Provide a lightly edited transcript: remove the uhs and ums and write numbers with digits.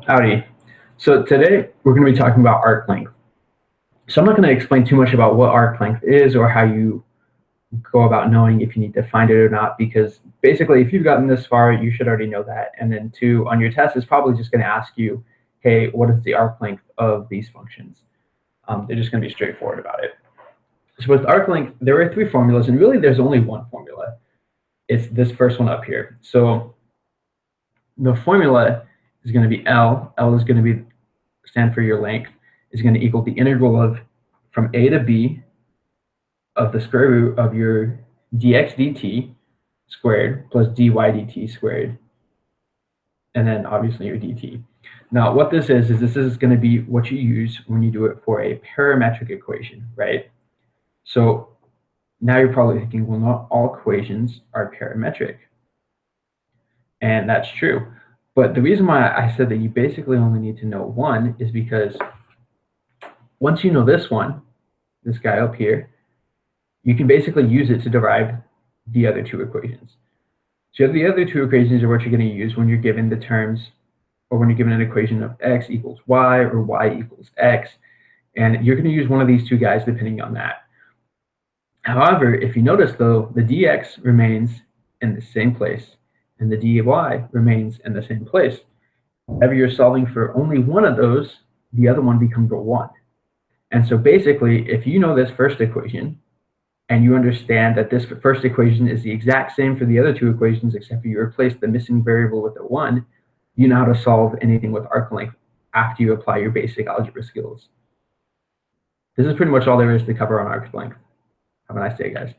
Howdy. So today we're going to be talking about arc length. So I'm not going to explain too much about what arc length is or how you go about knowing if you need to find it or not, because basically if you've gotten this far, you should already know that. And then two, on your test, it's probably just going to ask you, hey, what is the arc length of these functions? They're just going to be straightforward about it. So with arc length, there are three formulas, and really there's only one formula. It's this first one up here. So the formula is going to be L. L is going to stand for your length, is going to equal the integral of from a to b of the square root of your dx dt squared plus dy dt squared, and then obviously your dt. Now what this is this is going to be what you use when you do it for a parametric equation, right? So now you're probably thinking, well, not all equations are parametric. And that's true. But the reason why I said that you basically only need to know one is because once you know this one, this guy up here, you can basically use it to derive the other two equations. So the other two equations are what you're going to use when you're given the terms, or when you're given an equation of x equals y or y equals x. And you're going to use one of these two guys depending on that. However, if you notice though, the dx remains in the same place and the dy remains in the same place. Whenever you're solving for only one of those, the other one becomes a 1. And so basically, if you know this first equation, and you understand that this first equation is the exact same for the other two equations, except for you replace the missing variable with a 1, you know how to solve anything with arc length after you apply your basic algebra skills. This is pretty much all there is to cover on arc length. Have a nice day, guys.